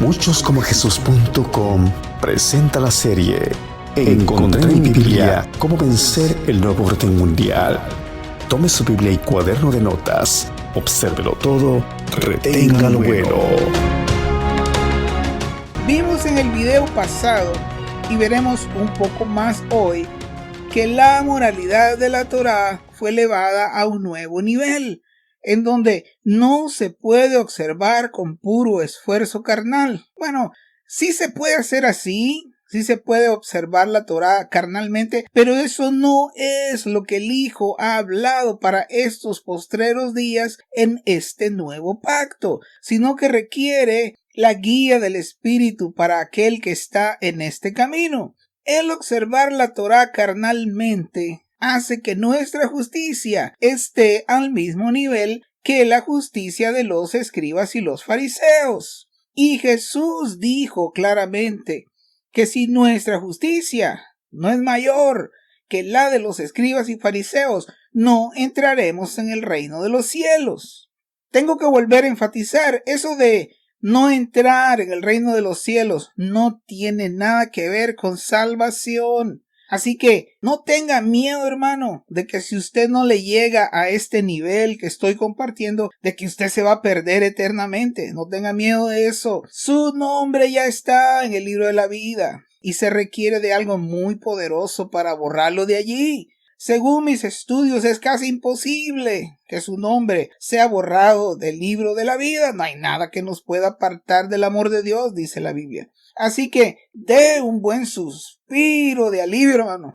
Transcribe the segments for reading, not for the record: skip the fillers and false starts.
Muchoscomojesus.com presenta la serie Encontré en mi Biblia cómo vencer el nuevo orden mundial. Tome su Biblia y cuaderno de notas, obsérvelo todo, retenga lo bueno. Vimos en el video pasado y veremos un poco más hoy que la moralidad de la Torá fue elevada a un nuevo nivel, en donde no se puede observar con puro esfuerzo carnal. Bueno, sí se puede hacer así, sí se puede observar la Torá carnalmente, pero eso no es lo que el Hijo ha hablado para estos postreros días en este nuevo pacto, sino que requiere la guía del Espíritu para aquel que está en este camino. El observar la Torá carnalmente hace que nuestra justicia esté al mismo nivel que la justicia de los escribas y los fariseos. Y Jesús dijo claramente que si nuestra justicia no es mayor que la de los escribas y fariseos, no entraremos en el reino de los cielos. Tengo que volver a enfatizar eso de no entrar en el reino de los cielos no tiene nada que ver con salvación. Así que no tenga miedo, hermano, de que si usted no le llega a este nivel que estoy compartiendo, de que usted se va a perder eternamente. No tenga miedo de eso. Su nombre ya está en el libro de la vida y se requiere de algo muy poderoso para borrarlo de allí. Según mis estudios, es casi imposible que su nombre sea borrado del libro de la vida. No hay nada que nos pueda apartar del amor de Dios, dice la Biblia. Así que dé un buen suspiro de alivio, hermano.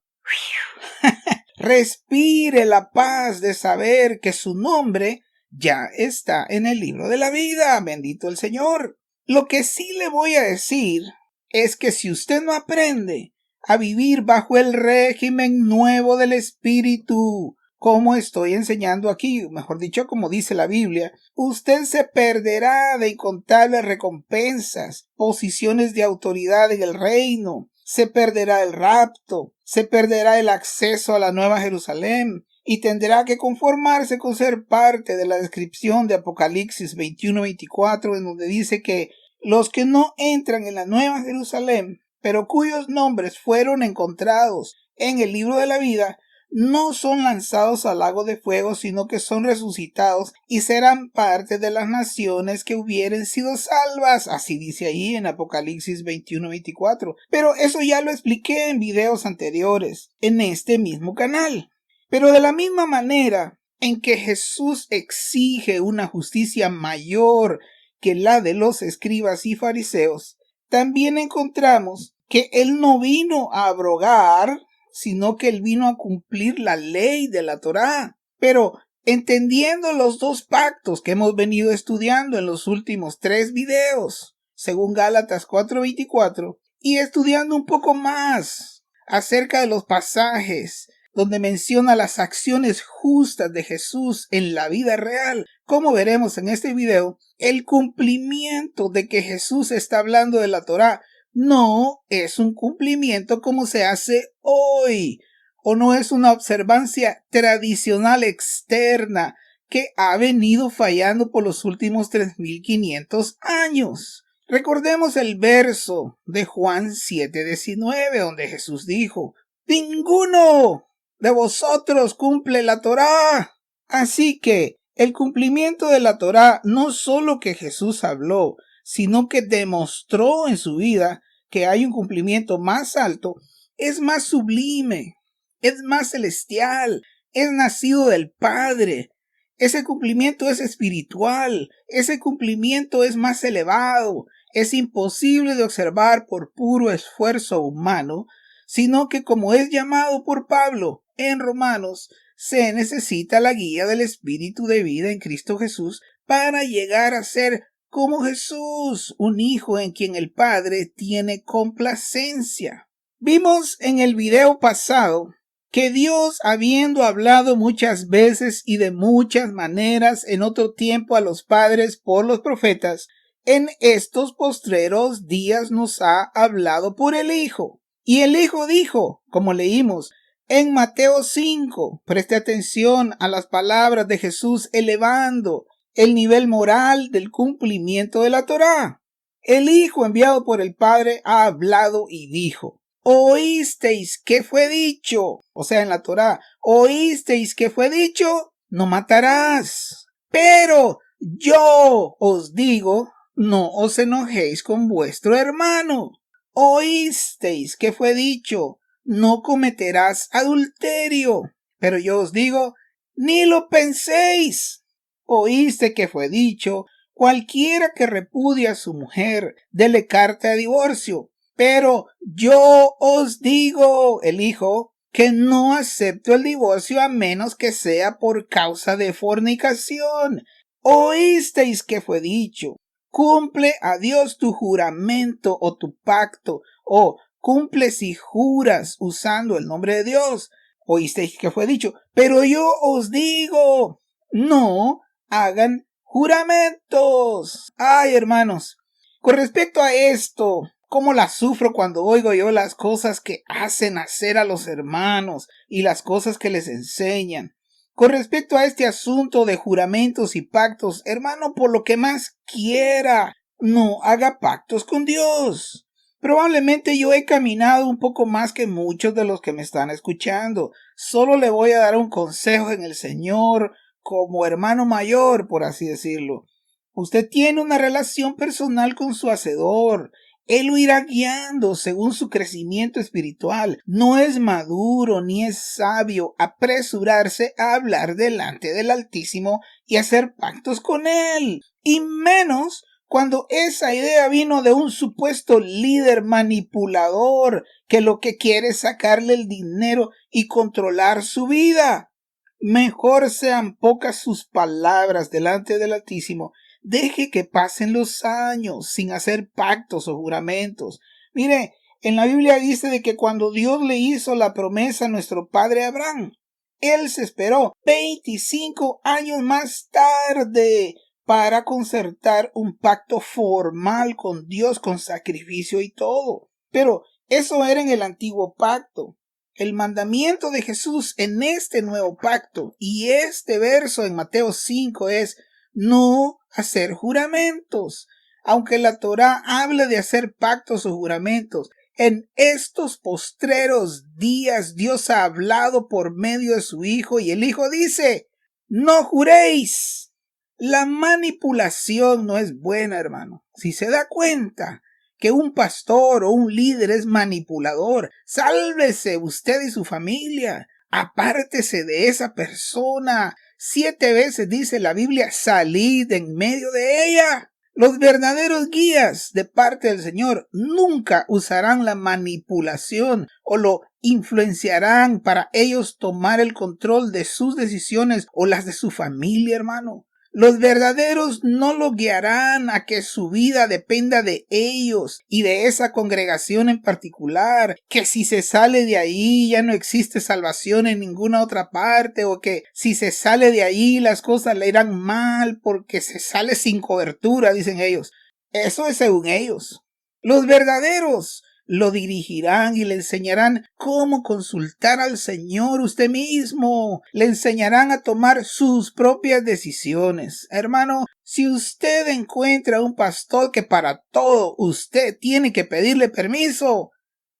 Respire la paz de saber que su nombre ya está en el libro de la vida. Bendito el Señor. Lo que sí le voy a decir es que si usted no aprende a vivir bajo el régimen nuevo del Espíritu, como estoy enseñando aquí, mejor dicho, como dice la Biblia, usted se perderá de incontables recompensas, posiciones de autoridad en el reino, se perderá el rapto, se perderá el acceso a la Nueva Jerusalén y tendrá que conformarse con ser parte de la descripción de Apocalipsis 21-24, en donde dice que los que no entran en la Nueva Jerusalén, pero cuyos nombres fueron encontrados en el libro de la vida, no son lanzados al lago de fuego, sino que son resucitados y serán parte de las naciones que hubieren sido salvas. Así dice ahí en Apocalipsis 21-24. Pero eso ya lo expliqué en videos anteriores, en este mismo canal. Pero de la misma manera en que Jesús exige una justicia mayor que la de los escribas y fariseos, también encontramos que Él no vino a abrogar, sino que Él vino a cumplir la ley de la Torá. Pero entendiendo los dos pactos que hemos venido estudiando en los últimos 3 videos, según Gálatas 4:24, y estudiando un poco más acerca de los pasajes donde menciona las acciones justas de Jesús en la vida real, como veremos en este video, el cumplimiento de que Jesús está hablando de la Torá no es un cumplimiento como se hace hoy, o no es una observancia tradicional externa que ha venido fallando por los últimos 3500 años. Recordemos el verso de Juan 7:19, donde Jesús dijo: ninguno de vosotros cumple la Torá. Así que el cumplimiento de la Torá no solo que Jesús habló, sino que demostró en su vida que hay un cumplimiento más alto, es más sublime, es más celestial, es nacido del Padre. Ese cumplimiento es espiritual, ese cumplimiento es más elevado, es imposible de observar por puro esfuerzo humano, sino que como es llamado por Pablo en Romanos, se necesita la guía del Espíritu de vida en Cristo Jesús para llegar a ser como Jesús, un hijo en quien el Padre tiene complacencia. Vimos en el video pasado que Dios, habiendo hablado muchas veces y de muchas maneras en otro tiempo a los padres por los profetas, en estos postreros días nos ha hablado por el Hijo. Y el Hijo dijo, como leímos en Mateo 5, preste atención a las palabras de Jesús elevando el nivel moral del cumplimiento de la Torá. El Hijo enviado por el Padre ha hablado y dijo, oísteis que fue dicho, o sea, en la Torá, oísteis que fue dicho, no matarás. Pero yo os digo, no os enojéis con vuestro hermano. Oísteis que fue dicho, no cometerás adulterio. Pero yo os digo, ni lo penséis. Oíste que fue dicho, cualquiera que repudie a su mujer, dele carta de divorcio. Pero yo os digo, el Hijo, que no acepto el divorcio a menos que sea por causa de fornicación. Oísteis que fue dicho, cumple a Dios tu juramento o tu pacto, o cumple si juras usando el nombre de Dios. Oísteis que fue dicho, pero yo os digo, no hagan juramentos. Ay, hermanos, con respecto a esto, cómo la sufro cuando oigo yo las cosas que hacen hacer a los hermanos y las cosas que les enseñan. Con respecto a este asunto de juramentos y pactos, hermano, por lo que más quiera, no haga pactos con Dios. Probablemente yo he caminado un poco más que muchos de los que me están escuchando. Solo le voy a dar un consejo en el Señor como hermano mayor, por así decirlo. Usted tiene una relación personal con su Hacedor. Él lo irá guiando según su crecimiento espiritual. No es maduro ni es sabio apresurarse a hablar delante del Altísimo y hacer pactos con Él. Y menos cuando esa idea vino de un supuesto líder manipulador que lo que quiere es sacarle el dinero y controlar su vida. Mejor sean pocas sus palabras delante del Altísimo. Deje que pasen los años sin hacer pactos o juramentos. Mire, en la Biblia dice de que cuando Dios le hizo la promesa a nuestro padre Abraham, él se esperó 25 años más tarde para concertar un pacto formal con Dios con sacrificio y todo. Pero eso era en el antiguo pacto. El mandamiento de Jesús en este nuevo pacto y este verso en Mateo 5 es no hacer juramentos. Aunque la Torá habla de hacer pactos o juramentos, en estos postreros días Dios ha hablado por medio de su Hijo y el Hijo dice, no juréis. La manipulación no es buena, hermano. Si se da cuenta que un pastor o un líder es manipulador, sálvese usted y su familia. Apártese de esa persona. 7 veces dice la Biblia, salid en medio de ella. Los verdaderos guías de parte del Señor nunca usarán la manipulación o lo influenciarán para ellos tomar el control de sus decisiones o las de su familia, hermano. Los verdaderos no lo guiarán a que su vida dependa de ellos y de esa congregación en particular, que si se sale de ahí ya no existe salvación en ninguna otra parte, o que si se sale de ahí las cosas le irán mal porque se sale sin cobertura, dicen ellos. Eso es según ellos. Los verdaderos lo dirigirán y le enseñarán cómo consultar al Señor usted mismo. Le enseñarán a tomar sus propias decisiones. Hermano, si usted encuentra un pastor que para todo usted tiene que pedirle permiso,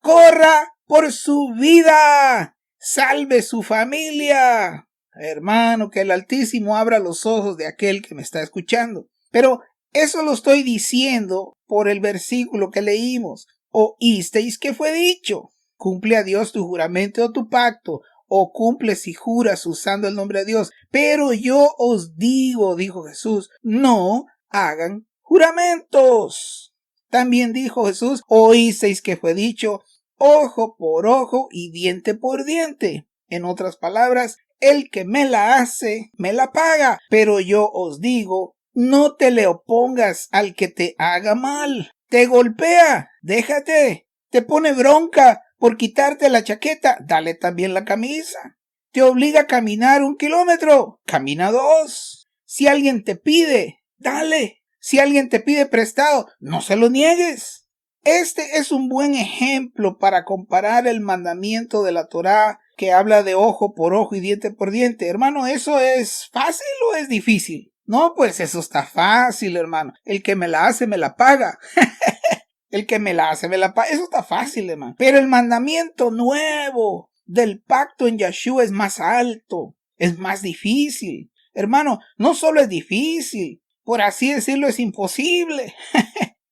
corra por su vida. Salve su familia. Hermano, que el Altísimo abra los ojos de aquel que me está escuchando. Pero eso lo estoy diciendo por el versículo que leímos. Oísteis que fue dicho, cumple a Dios tu juramento o tu pacto, o cumple si juras usando el nombre de Dios. Pero yo os digo, dijo Jesús, no hagan juramentos. También dijo Jesús, oísteis que fue dicho, ojo por ojo y diente por diente. En otras palabras, el que me la hace, me la paga. Pero yo os digo, no te le opongas al que te haga mal. Te golpea, déjate. Te pone bronca por quitarte la chaqueta, dale también la camisa. Te obliga a caminar 1 kilómetro, camina 2. Si alguien te pide, dale. Si alguien te pide prestado, no se lo niegues. Este es un buen ejemplo para comparar el mandamiento de la Torá que habla de ojo por ojo y diente por diente. Hermano, ¿eso es fácil o es difícil? No, pues eso está fácil, hermano. El que me la hace, me la paga. El que me la hace, me la paga. Eso está fácil, hermano. Pero el mandamiento nuevo del pacto en Yeshua es más alto, es más difícil. Hermano, no solo es difícil, por así decirlo, es imposible.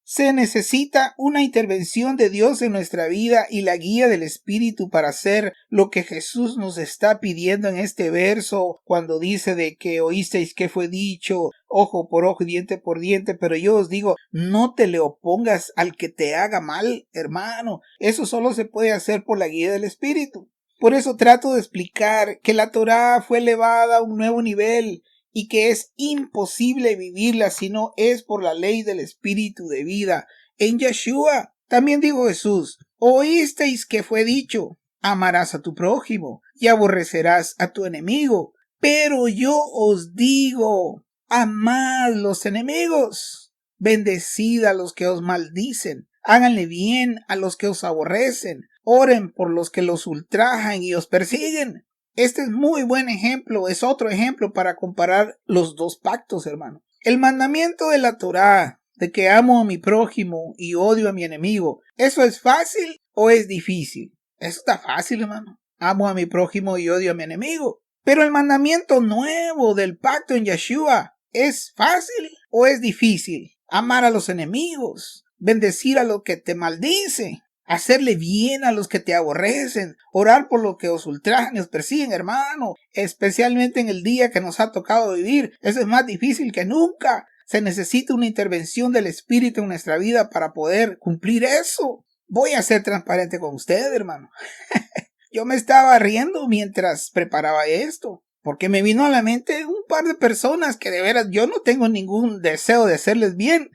Se necesita una intervención de Dios en nuestra vida y la guía del Espíritu para hacer lo que Jesús nos está pidiendo en este verso cuando dice de que oísteis que fue dicho, ojo por ojo y diente por diente, pero yo os digo, no te le opongas al que te haga mal, hermano. Eso solo se puede hacer por la guía del Espíritu. Por eso trato de explicar que la Torá fue elevada a un nuevo nivel y que es imposible vivirla si no es por la ley del Espíritu de vida en Yeshua. También dijo Jesús, oísteis que fue dicho, amarás a tu prójimo y aborrecerás a tu enemigo. Pero yo os digo, amad los enemigos, bendecid a los que os maldicen, háganle bien a los que os aborrecen, oren por los que los ultrajan y os persiguen. Este es muy buen ejemplo, es otro ejemplo para comparar los dos pactos, hermano. El mandamiento de la Torá, de que amo a mi prójimo y odio a mi enemigo, ¿eso es fácil o es difícil? Eso está fácil, hermano. Amo a mi prójimo y odio a mi enemigo. Pero el mandamiento nuevo del pacto en Yeshua, ¿es fácil o es difícil? Amar a los enemigos, bendecir a los que te maldicen, hacerle bien a los que te aborrecen, orar por los que os ultrajan y os persiguen, hermano, especialmente en el día que nos ha tocado vivir. Eso es más difícil que nunca. Se necesita una intervención del Espíritu en nuestra vida para poder cumplir eso. Voy a ser transparente con usted, hermano. Yo me estaba riendo mientras preparaba esto, porque me vino a la mente un par de personas que de veras yo no tengo ningún deseo de hacerles bien.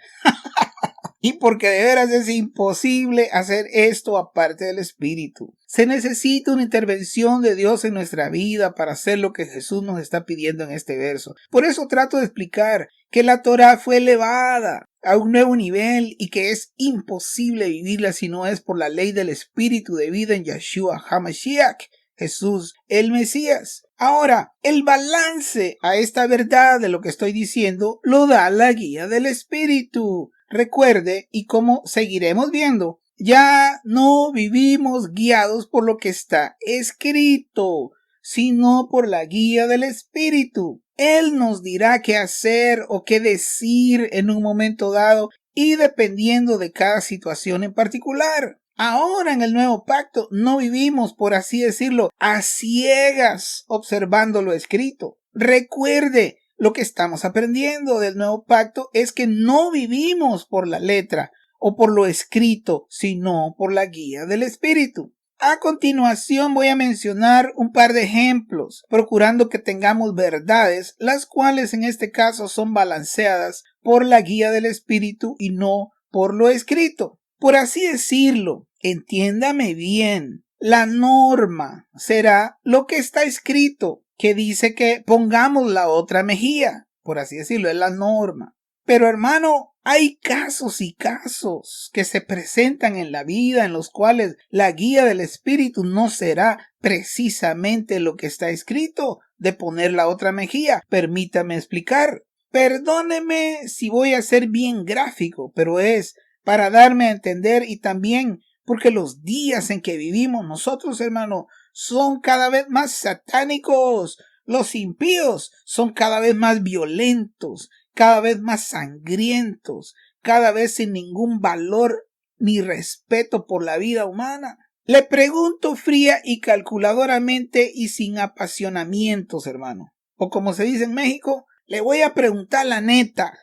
Y porque de veras es imposible hacer esto aparte del Espíritu. Se necesita una intervención de Dios en nuestra vida para hacer lo que Jesús nos está pidiendo en este verso. Por eso trato de explicar que la Torá fue elevada a un nuevo nivel y que es imposible vivirla si no es por la ley del Espíritu de vida en Yeshua HaMashiach, Jesús el Mesías. Ahora, el balance a esta verdad de lo que estoy diciendo lo da la guía del Espíritu. Recuerde, y como seguiremos viendo, ya no vivimos guiados por lo que está escrito, sino por la guía del Espíritu. Él nos dirá qué hacer o qué decir en un momento dado y dependiendo de cada situación en particular. Ahora en el nuevo pacto no vivimos, por así decirlo, a ciegas observando lo escrito. Recuerde, lo que estamos aprendiendo del nuevo pacto es que no vivimos por la letra o por lo escrito, sino por la guía del Espíritu. A continuación voy a mencionar un par de ejemplos, procurando que tengamos verdades, las cuales en este caso son balanceadas por la guía del Espíritu y no por lo escrito. Por así decirlo, entiéndame bien, la norma será lo que está escrito, que dice que pongamos la otra mejilla, por así decirlo, es la norma. Pero hermano, hay casos y casos que se presentan en la vida en los cuales la guía del Espíritu no será precisamente lo que está escrito, de poner la otra mejilla. Permítame explicar. Perdóneme si voy a ser bien gráfico, pero es para darme a entender y también porque los días en que vivimos nosotros, hermano, son cada vez más satánicos. Los impíos son cada vez más violentos, cada vez más sangrientos, cada vez sin ningún valor ni respeto por la vida humana. Le pregunto fría y calculadoramente y sin apasionamientos, hermano. O como se dice en México, le voy a preguntar la neta.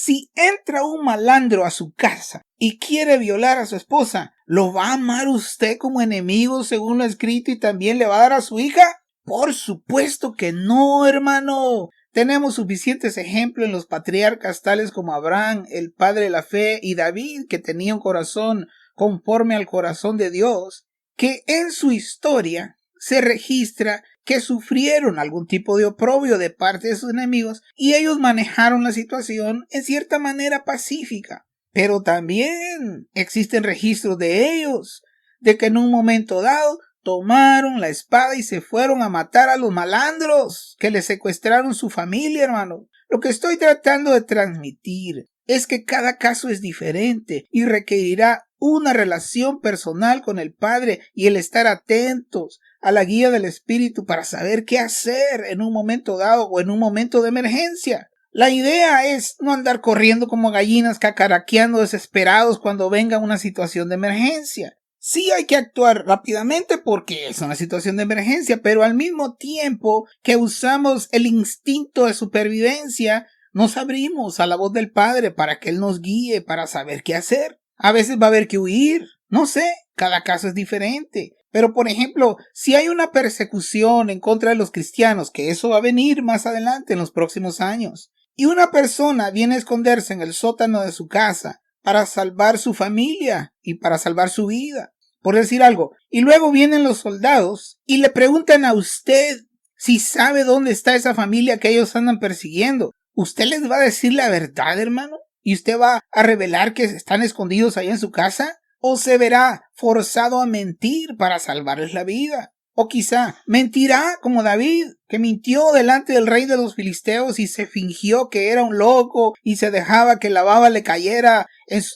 Si entra un malandro a su casa y quiere violar a su esposa, ¿lo va a amar usted como enemigo según lo escrito y también le va a dar a su hija? Por supuesto que no, hermano. Tenemos suficientes ejemplos en los patriarcas tales como Abraham, el padre de la fe, y David, que tenía un corazón conforme al corazón de Dios, que en su historia se registra que sufrieron algún tipo de oprobio de parte de sus enemigos y ellos manejaron la situación en cierta manera pacífica. Pero también existen registros de ellos, de que en un momento dado tomaron la espada y se fueron a matar a los malandros que le secuestraron su familia, hermano. Lo que estoy tratando de transmitir es que cada caso es diferente y requerirá una relación personal con el Padre y el estar atentos a la guía del Espíritu para saber qué hacer en un momento dado o en un momento de emergencia. La idea es no andar corriendo como gallinas cacaraqueando desesperados cuando venga una situación de emergencia. Sí hay que actuar rápidamente porque es una situación de emergencia, pero al mismo tiempo que usamos el instinto de supervivencia, nos abrimos a la voz del Padre para que Él nos guíe, para saber qué hacer. A veces va a haber que huir, no sé, cada caso es diferente. Pero por ejemplo, si hay una persecución en contra de los cristianos, que eso va a venir más adelante en los próximos años, y una persona viene a esconderse en el sótano de su casa para salvar su familia y para salvar su vida, por decir algo, y luego vienen los soldados y le preguntan a usted si sabe dónde está esa familia que ellos andan persiguiendo, ¿usted les va a decir la verdad, hermano? ¿Y usted va a revelar que están escondidos ahí en su casa? ¿O se verá forzado a mentir para salvarles la vida? O quizá mentirá como David, que mintió delante del rey de los filisteos y se fingió que era un loco y se dejaba que la baba le cayera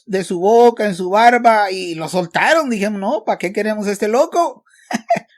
de su boca, en su barba, y lo soltaron. Dijimos, no, ¿para qué queremos este loco?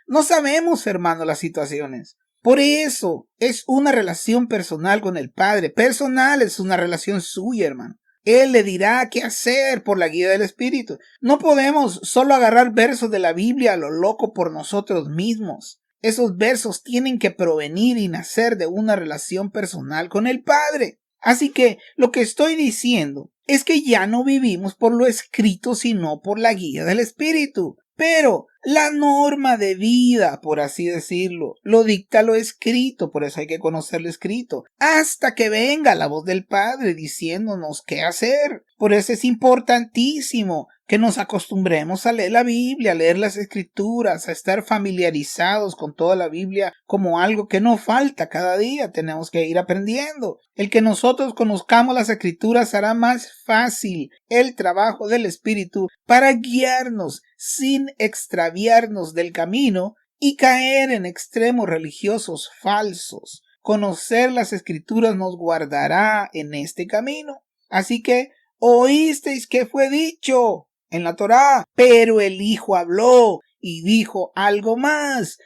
No sabemos, hermano, las situaciones. Por eso es una relación personal con el Padre. Personal, es una relación suya, hermano. Él le dirá qué hacer por la guía del Espíritu. No podemos solo agarrar versos de la Biblia a lo loco por nosotros mismos. Esos versos tienen que provenir y nacer de una relación personal con el Padre. Así que lo que estoy diciendo es que ya no vivimos por lo escrito, sino por la guía del Espíritu. Pero la norma de vida, por así decirlo, lo dicta lo escrito, por eso hay que conocer lo escrito, hasta que venga la voz del Padre diciéndonos qué hacer. Por eso es importantísimo que nos acostumbremos a leer la Biblia, a leer las Escrituras, a estar familiarizados con toda la Biblia como algo que no falta cada día, tenemos que ir aprendiendo. El que nosotros conozcamos las Escrituras hará más fácil el trabajo del Espíritu para guiarnos sin extraviarnos del camino y caer en extremos religiosos falsos. Conocer las Escrituras nos guardará en este camino. Así que oísteis que fue dicho en la Torá, pero el Hijo habló y dijo algo más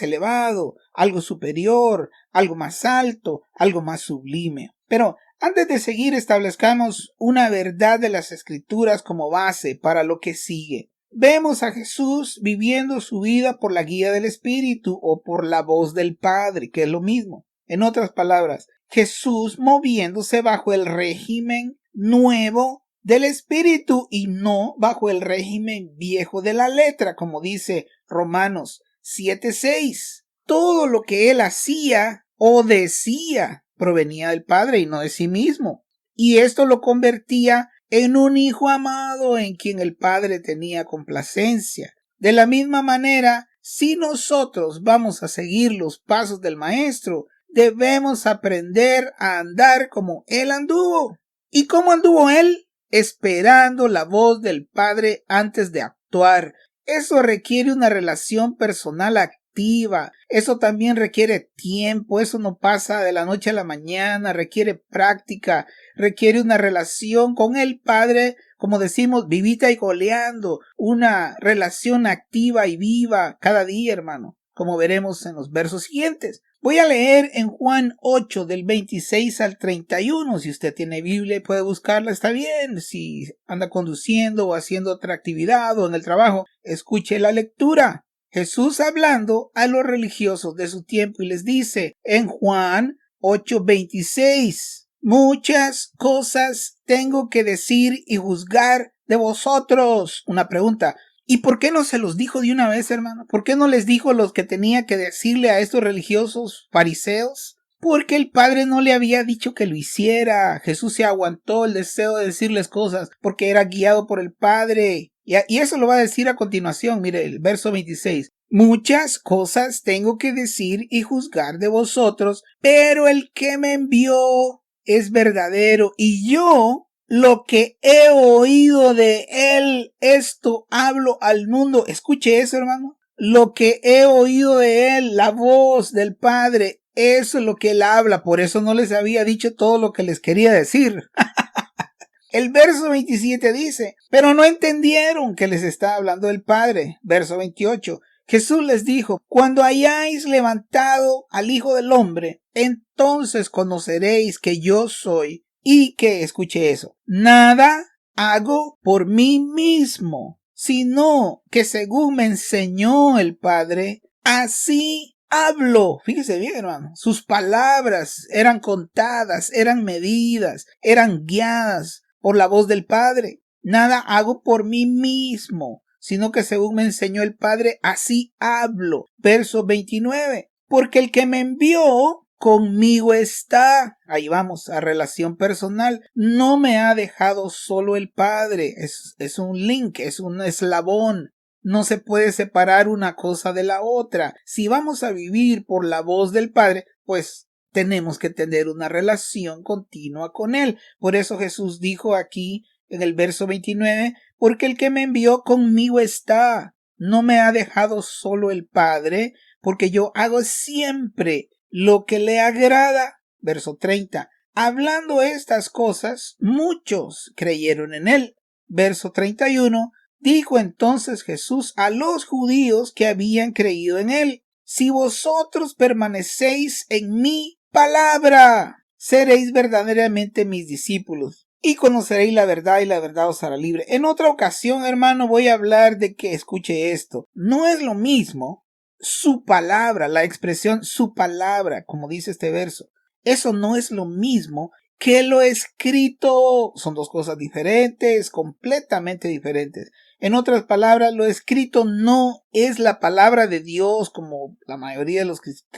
elevado, algo superior, algo más alto, algo más sublime. Pero antes de seguir, establezcamos una verdad de las Escrituras como base para lo que sigue. Vemos a Jesús viviendo su vida por la guía del Espíritu o por la voz del Padre, que es lo mismo. En otras palabras, Jesús moviéndose bajo el régimen nuevo del Espíritu y no bajo el régimen viejo de la letra, como dice Romanos 7:6. Todo lo que él hacía o decía provenía del Padre y no de sí mismo. Y esto lo convertía en un hijo amado en quien el Padre tenía complacencia. De la misma manera, si nosotros vamos a seguir los pasos del Maestro, debemos aprender a andar como Él anduvo. ¿Y cómo anduvo Él? Esperando la voz del Padre antes de actuar. Eso requiere una relación personal activa. Eso también requiere tiempo. Eso no pasa de la noche a la mañana. Requiere práctica. Requiere una relación con el Padre, como decimos, vivita y coleando. Una relación activa y viva cada día, hermano, como veremos en los versos siguientes. Voy a leer en Juan 8 del 26 al 31. Si usted tiene Biblia y puede buscarla, está bien. Si anda conduciendo o haciendo otra actividad o en el trabajo, escuche la lectura. Jesús hablando a los religiosos de su tiempo y les dice en Juan 8:26, muchas cosas tengo que decir y juzgar de vosotros. Una pregunta. ¿Y por qué no se los dijo de una vez, hermano? ¿Por qué no les dijo los que tenía que decirle a estos religiosos fariseos? Porque el Padre no le había dicho que lo hiciera. Jesús se aguantó el deseo de decirles cosas porque era guiado por el Padre. Y eso lo va a decir a continuación. Mire, el verso 26. Muchas cosas tengo que decir y juzgar de vosotros, pero el que me envió es verdadero y yo lo que he oído de él, esto hablo al mundo. Escuche eso, hermano. Lo que he oído de él, la voz del Padre, eso es lo que él habla. Por eso no les había dicho todo lo que les quería decir. El verso 27 dice, pero no entendieron que les estaba hablando del Padre. Verso 28. Jesús les dijo, cuando hayáis levantado al Hijo del Hombre, entonces conoceréis que yo soy y que, escuche eso, nada hago por mí mismo, sino que según me enseñó el Padre, así hablo. Fíjese bien, hermano, sus palabras eran contadas, eran medidas, eran guiadas por la voz del Padre. Nada hago por mí mismo, sino que según me enseñó el Padre, así hablo. Verso 29. Porque el que me envió conmigo está. Ahí vamos, a relación personal. No me ha dejado solo el Padre. Es un link, es un eslabón. No se puede separar una cosa de la otra. Si vamos a vivir por la voz del Padre, pues tenemos que tener una relación continua con Él. Por eso Jesús dijo aquí en el verso 29, porque el que me envió conmigo está. No me ha dejado solo el Padre, porque yo hago siempre lo que le agrada. Verso 30. Hablando estas cosas, muchos creyeron en Él. Verso 31. Dijo entonces Jesús a los judíos que habían creído en Él, si vosotros permanecéis en mi palabra, seréis verdaderamente mis discípulos y conoceréis la verdad y la verdad os hará libre. En otra ocasión, hermano, voy a hablar de que escuche esto. No es lo mismo su palabra, la expresión su palabra, como dice este verso. Eso no es lo mismo que lo escrito. Son dos cosas diferentes, completamente diferentes. En otras palabras, lo escrito no es la palabra de Dios como la mayoría de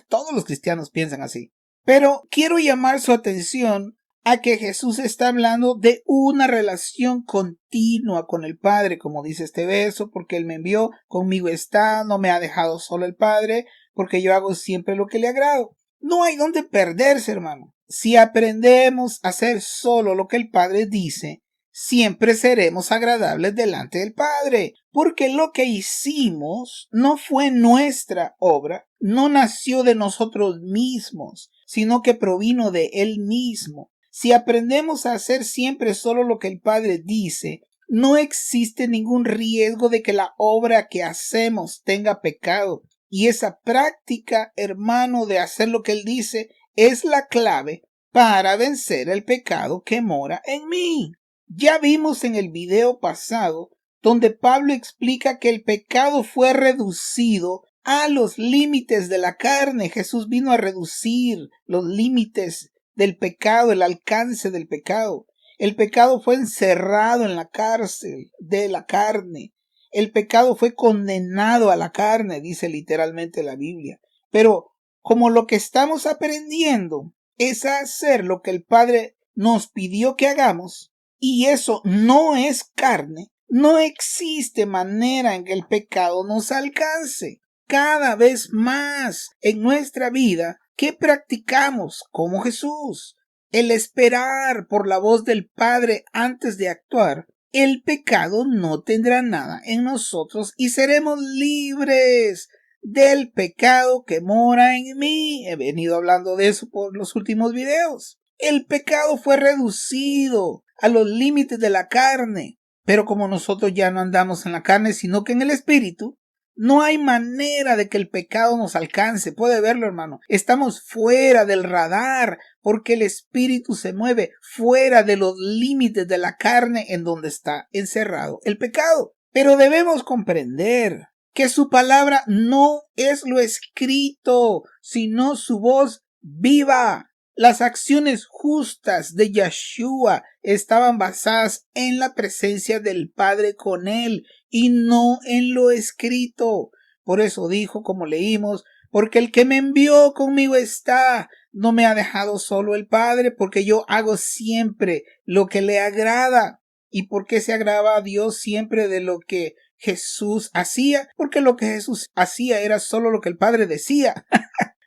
todos los cristianos piensan así. Pero quiero llamar su atención a que Jesús está hablando de una relación continua con el Padre, como dice este verso, porque Él me envió, conmigo está, no me ha dejado solo el Padre, porque yo hago siempre lo que le agrado. No hay donde perderse, hermano. Si aprendemos a hacer solo lo que el Padre dice, siempre seremos agradables delante del Padre, porque lo que hicimos no fue nuestra obra, no nació de nosotros mismos, sino que provino de Él mismo. Si aprendemos a hacer siempre solo lo que el Padre dice, no existe ningún riesgo de que la obra que hacemos tenga pecado. Y esa práctica, hermano, de hacer lo que Él dice, es la clave para vencer el pecado que mora en mí. Ya vimos en el video pasado donde Pablo explica que el pecado fue reducido a los límites de la carne. Jesús vino a reducir los límites del pecado, el alcance del pecado. El pecado fue encerrado en la cárcel de la carne. El pecado fue condenado a la carne, dice literalmente la Biblia. Pero como lo que estamos aprendiendo es hacer lo que el Padre nos pidió que hagamos, y eso no es carne, no existe manera en que el pecado nos alcance. Cada vez más en nuestra vida que practicamos como Jesús, el esperar por la voz del Padre antes de actuar, el pecado no tendrá nada en nosotros y seremos libres del pecado que mora en mí. He venido hablando de eso por los últimos videos. El pecado fue reducido a los límites de la carne, pero como nosotros ya no andamos en la carne, sino que en el Espíritu, no hay manera de que el pecado nos alcance. Puede verlo, hermano. Estamos fuera del radar porque el Espíritu se mueve fuera de los límites de la carne en donde está encerrado el pecado. Pero debemos comprender que su palabra no es lo escrito, sino su voz viva. Las acciones justas de Yeshua estaban basadas en la presencia del Padre con él y no en lo escrito. Por eso dijo, como leímos, porque el que me envió conmigo está, no me ha dejado solo el Padre, porque yo hago siempre lo que le agrada. ¿Y por qué se agrada a Dios siempre de lo que Jesús hacía? Porque lo que Jesús hacía era solo lo que el Padre decía.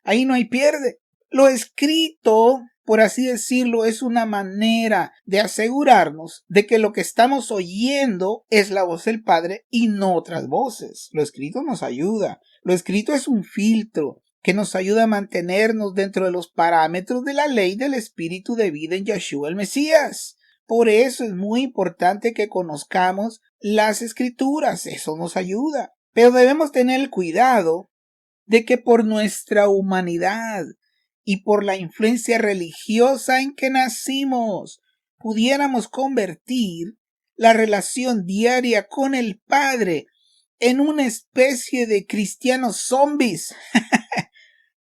Ahí no hay pierde. Lo escrito por así decirlo, es una manera de asegurarnos de que lo que estamos oyendo es la voz del Padre y no otras voces. Lo escrito nos ayuda. Lo escrito es un filtro que nos ayuda a mantenernos dentro de los parámetros de la ley del Espíritu de vida en Yeshua el Mesías. Por eso es muy importante que conozcamos las Escrituras. Eso nos ayuda. Pero debemos tener el cuidado de que por nuestra humanidad y por la influencia religiosa en que nacimos, pudiéramos convertir la relación diaria con el Padre en una especie de cristianos zombies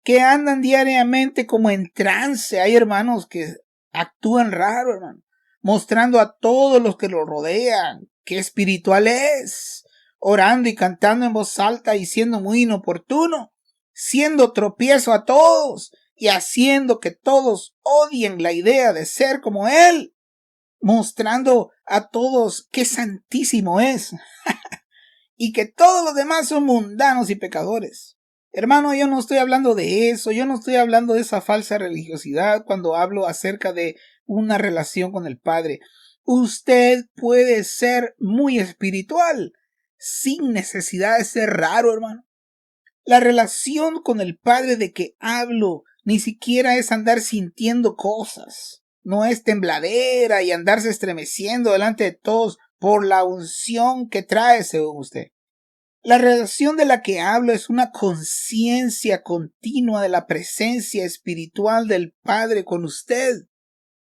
que andan diariamente como en trance. Hay hermanos que actúan raro, hermano, mostrando a todos los que lo rodean qué espiritual es, orando y cantando en voz alta y siendo muy inoportuno, siendo tropiezo a todos y haciendo que todos odien la idea de ser como Él, mostrando a todos qué santísimo es y que todos los demás son mundanos y pecadores. Hermano, yo no estoy hablando de eso, yo no estoy hablando de esa falsa religiosidad cuando hablo acerca de una relación con el Padre. Usted puede ser muy espiritual sin necesidad de ser raro, hermano. La relación con el Padre de que hablo ni siquiera es andar sintiendo cosas. No es tembladera y andarse estremeciendo delante de todos por la unción que trae según usted. La relación de la que hablo es una conciencia continua de la presencia espiritual del Padre con usted.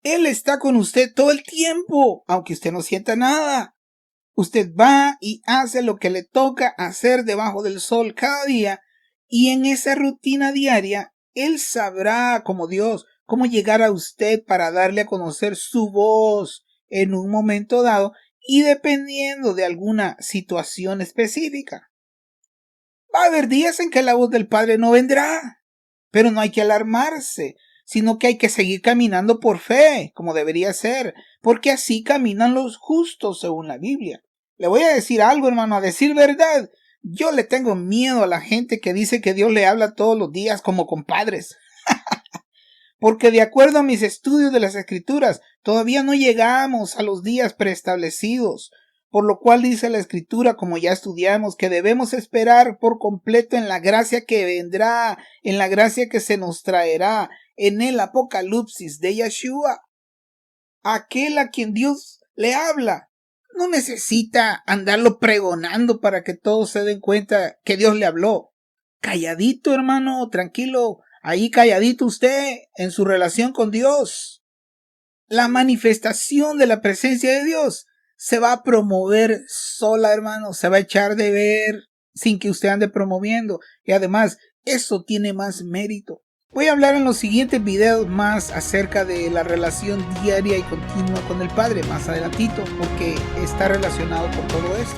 Él está con usted todo el tiempo, aunque usted no sienta nada. Usted va y hace lo que le toca hacer debajo del sol cada día, y en esa rutina diaria, Él sabrá, como Dios, cómo llegar a usted para darle a conocer su voz en un momento dado y dependiendo de alguna situación específica. Va a haber días en que la voz del Padre no vendrá, pero no hay que alarmarse, sino que hay que seguir caminando por fe, como debería ser, porque así caminan los justos según la Biblia. Le voy a decir algo, hermano, a decir verdad, yo le tengo miedo a la gente que dice que Dios le habla todos los días como compadres. Porque de acuerdo a mis estudios de las Escrituras, todavía no llegamos a los días preestablecidos, por lo cual dice la Escritura, como ya estudiamos, que debemos esperar por completo en la gracia que vendrá, en la gracia que se nos traerá, en el Apocalipsis de Yeshua. Aquel a quien Dios le habla no necesita andarlo pregonando para que todos se den cuenta que Dios le habló. Calladito, hermano, tranquilo, ahí calladito usted en su relación con Dios. La manifestación de la presencia de Dios se va a promover sola, hermano, se va a echar de ver sin que usted ande promoviendo. Y además, eso tiene más mérito. Voy a hablar en los siguientes videos más acerca de la relación diaria y continua con el Padre, más adelantito, porque está relacionado con todo esto.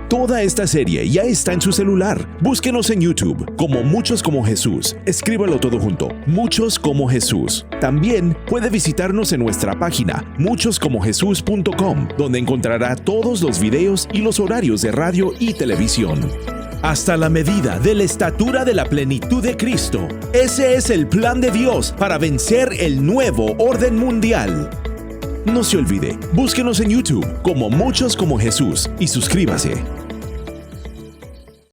Toda esta serie ya está en su celular. Búsquenos en YouTube como Muchos como Jesús. Escríbalo todo junto, Muchos como Jesús. También puede visitarnos en nuestra página muchoscomojesus.com, donde encontrará todos los videos y los horarios de radio y televisión. Hasta la medida de la estatura de la plenitud de Cristo. Ese es el plan de Dios para vencer el nuevo orden mundial. No se olvide, búsquenos en YouTube como Muchos como Jesús y suscríbase.